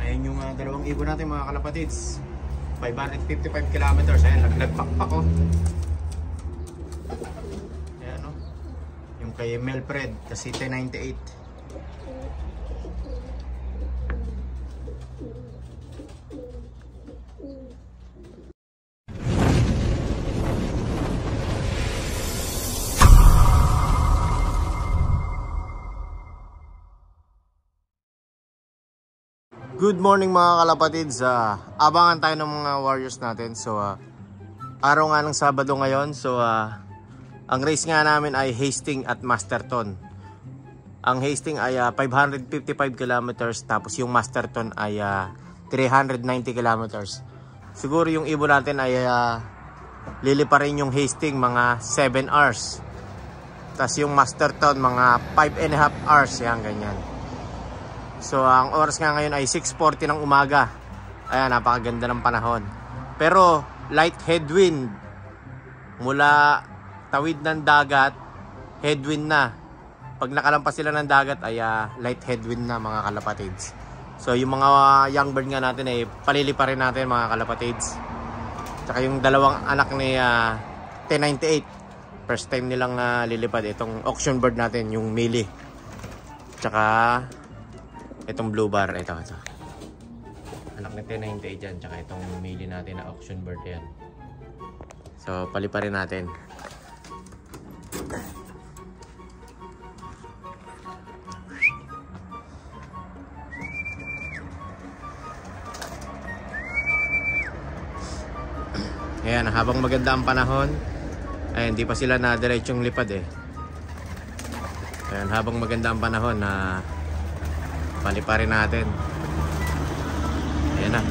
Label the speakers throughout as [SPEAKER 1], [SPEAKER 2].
[SPEAKER 1] Ayan yung dalawang ibon natin mga kalapatids. 555 kilometers. Ayan, nagpakpak oh. Ayan oh. Yung kay Melfred, kasi 1098. Good morning mga kalapatids. Abangan tayo ng mga warriors natin. So araw nga ng Sabado ngayon. So ang race nga namin ay Hastings at Masterton. Ang Hastings ay 555 kilometers, tapos yung Masterton ay 390 kilometers. Siguro yung ibon natin ay liliparin yung Hastings mga 7 hours. Tapos yung Masterton mga 5.5 hours. Yan, ganyan. So ang oras nga ngayon ay 6:40 ng umaga. Ayan, napakaganda ng panahon. Pero light headwind. Mula tawid ng dagat, headwind na. Pag nakalampas sila ng dagat ay light headwind na mga kalapatids. So yung mga young bird nga natin ay paliliparin natin mga kalapatids. Tsaka yung dalawang anak ni 1098. First time nilang lilipad itong auction bird natin, yung Millie. Tsaka itong blue bar, ito. Anak ni 1098 dyan, tsaka itong Millie natin na auction bird yan. So, paliparin natin. Ayan, habang maganda ang panahon, ay hindi pa sila na diretsong lipad eh. Ayan, habang maganda ang panahon na paliparin natin. Ayan na.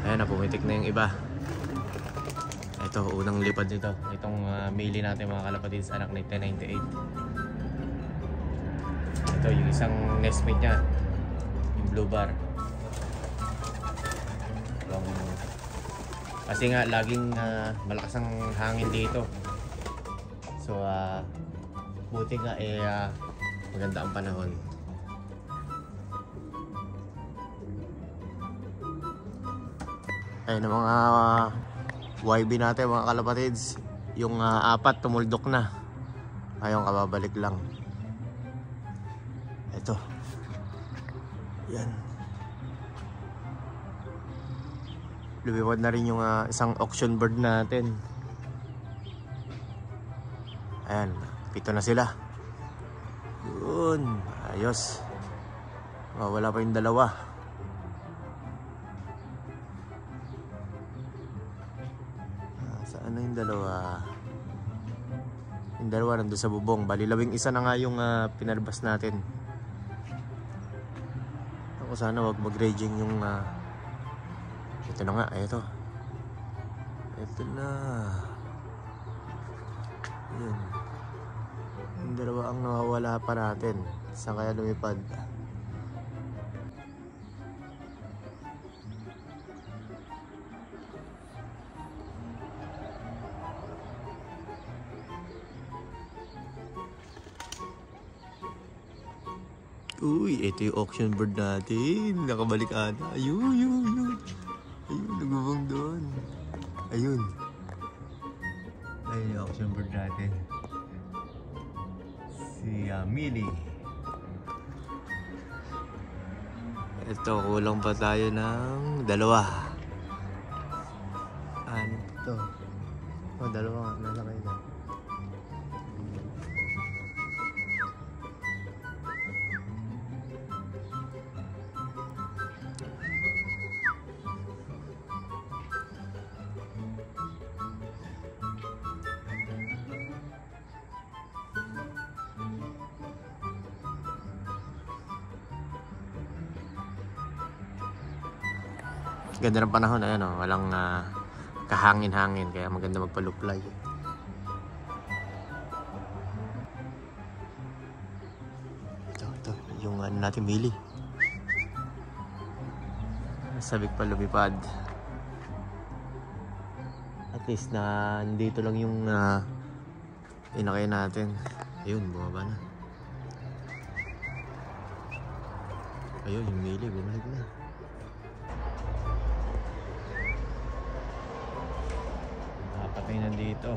[SPEAKER 1] Ayan na, pumitik na yung iba. Ito, unang lipad nito. Itong Millie natin mga kalapatids, anak ni 1098. Ito, yung isang nestmate niya, yung blue bar. Kasi nga, laging malakas ang hangin dito. So, buti nga maganda ang panahon. Ayun ang mga YB natin mga kalapatids. Yung 4 tumuldok na. Ayun, kababalik lang. Ito. Yan. Lumipad na rin yung isang auction bird natin. Ayan, 7 na sila. Yun, ayos. Wala pa yung dalawa. Saan na yung dalawa? Yung dalawa nandun sa bubong. Bali, 11 na nga yung pinalabas natin. Ako sana wag mag-raging yung ito na nga, ito. Ito na. Yan. Yung dalawa ang nawawala pa natin. Saan kaya lumipad? Uy, ito yung auction bird natin. Nakabalik ata. Ayun. Ayun, nagubang doon. Ayun. Ayun yung auction bird natin. Si Millie. Ito, kulang pa tayo ng 2. Ano ito? Oh, 2 nga. Nalakay na. Ganda ng panahon, ayan o, walang kahangin-hangin, kaya maganda magpaluplay. Ito, yung natin Millie. Sabik pa lumipad. At least na nandito lang yung inakay natin. Ayun, bumaba na. Ayun, yung mili, bumalik na. Nakapatay na dito.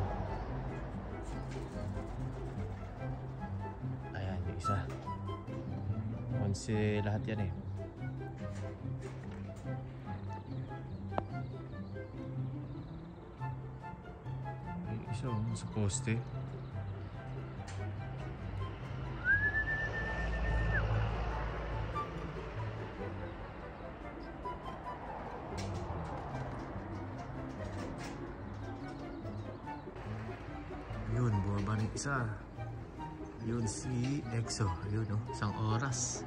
[SPEAKER 1] Ayan, yung isa. Onse lahat yan eh. Yung isa sa poste. Yun, bumaba ng isa. Yun si EXO. Yun oh, isang oras.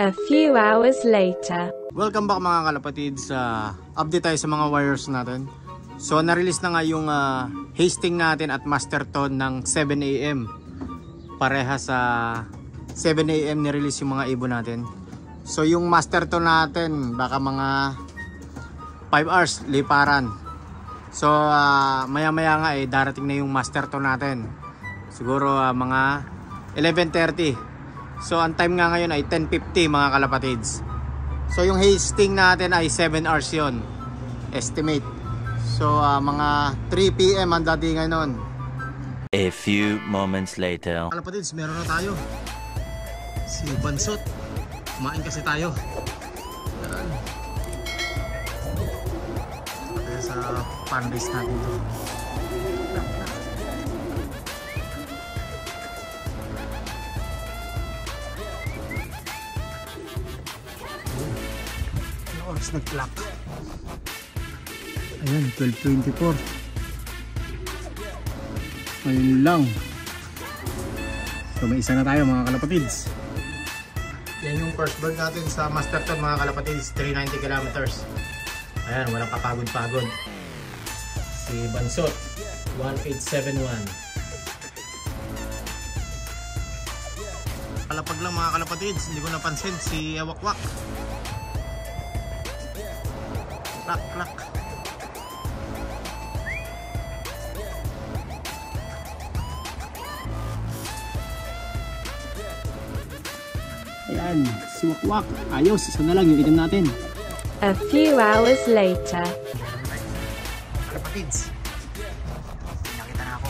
[SPEAKER 2] A few hours later.
[SPEAKER 1] Welcome back mga kalapatid sa update tayo sa mga wires natin. So na-release na nga yung hasting natin at master tone ng 7 AM. Pareha sa 7 AM ni-release yung mga ibon natin. So yung master tone natin baka mga 5 hours liparan. So maya maya nga darating na yung master tone natin. Siguro mga 11:30. So ang time nga ngayon ay 10:50 mga kalapatids. So yung hasting natin ay 7 hours yon estimate. So mga 3 PM ang datingan nun.
[SPEAKER 3] A few moments later.
[SPEAKER 1] Kalapatids, meron na tayo. Si Bansot. Kumain kasi tayo. Yan. Kaya sa pan-base natin to. Ano oras nag-clock? Ayan, 12:24. Ayun lang. So may isa na tayo mga kalapatids. Yan yung first bird natin sa master tone mga kalapatids, 390 kilometers. Ayan, walang kapagod-pagod. Si Bansot, 1871. Kalapag lang mga kalapatids, hindi ko napansin si Wakwak. Klak, klak. Ayan, si Wakwak. Ayos, isa na lang yung item natin.
[SPEAKER 2] A few hours later.
[SPEAKER 1] Kalapatids, nakita na ako.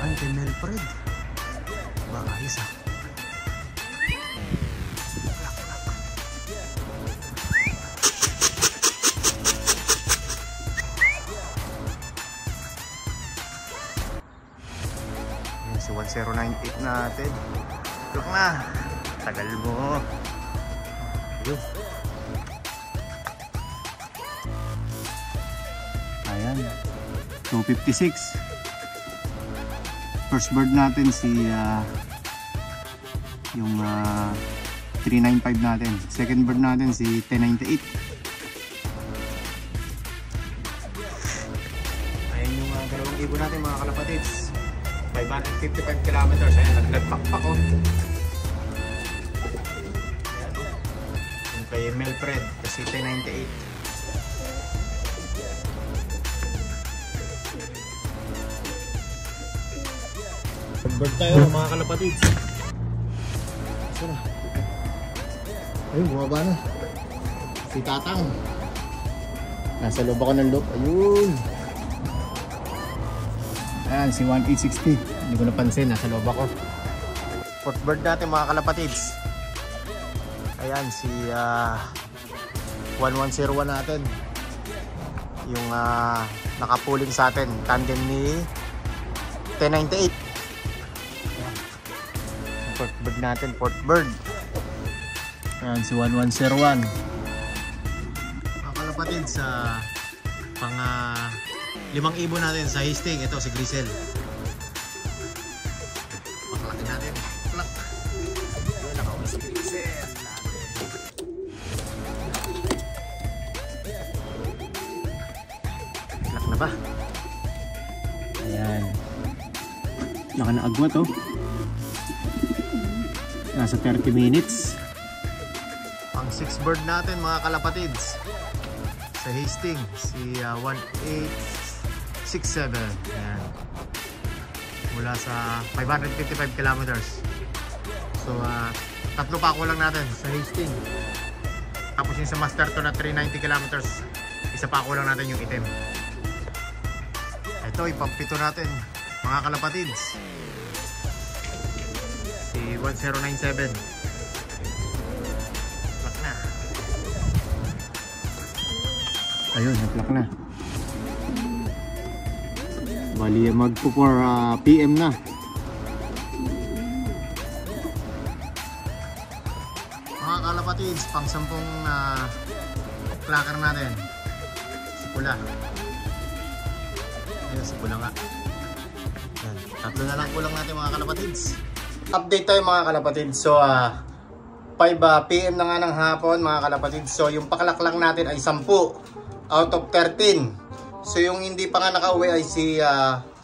[SPEAKER 1] Ay, kay Melfred. Baka isa. Si 1098 natin. Look na. Tagal mo. Ayun. Ayan. 256. First bird natin si yung 395 natin. Second bird natin si 1098. Ayan yung dalawang ibon natin mga kalapatids. 555 kilometers. Ayan, naglagpakpak oh. Yung kay Melfred kasi 1098. Bird tayo mga kalapatids. Ito na. Ayun, bumaba na. Si Tatang. Nasa loob ako ng loob. Ayun. Ayan, si 1860. Hindi ko napansin, nasa loob ako. Fourth bird natin mga kalapatids. Ayan, si 1101 natin. Yung nakapuling sa atin. Tandem ni 1098. Fourth bird natin, fourth bird. Ayan, si 1101. Mga kalapatids, pang 5 ibon natin sa hasting. Ito si Grisel. Pakalaki natin. Plak. Yun, nakauwi si Grisel. Plak na ba? Ayan. Laka na agwat oh. Nasa 30 minutes. Ang 6 bird natin mga kalapatids. sa Hastings, si 1867. Ayan. Mula sa 555 kilometers. So, tatlo pa ako lang natin sa Hastings. Tapos yung sa Masterton na 390 kilometers, isa pa ako lang natin yung itim. Ito, ipampito natin, mga kalapatids. Si 1097. Plak na. Ayun, naplak na. Bali, magpo 4 PM na. Mga kalapatids, pang 10 clacker natin. Si Pula. Ayun, si Pula nga. Yan. Tatlo na lang kulang natin mga kalapatids. Update tayo mga kalapatids. So, 5 PM na nga ng hapon mga kalapatids. So, yung pakalak lang natin ay 10 out of 13. So, yung hindi pa nga nakauwi ay si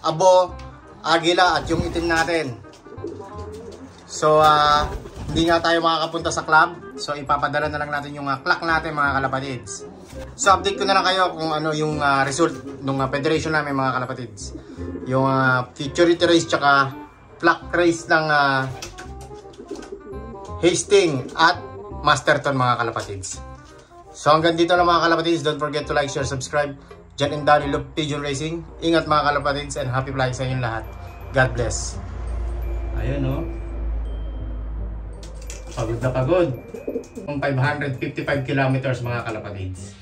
[SPEAKER 1] Abo, Agila at yung itim natin. So, hindi nga tayo makakapunta sa club. So, ipapadala na lang natin yung clock natin mga kalapatids. So, update ko na lang kayo kung ano yung result ng federation namin mga kalapatids. Yung futurity race tsaka flag race ng Hastings at Masterton mga kalapatids. So, hanggang dito na mga kalapatids. Don't forget to like, share, subscribe. Jan and Danny Love Pigeon Racing. Ingat mga kalapatids and happy flying sa inyong lahat. God bless. Ayun o. Pagod na pagod. 555 kilometers mga kalapatids.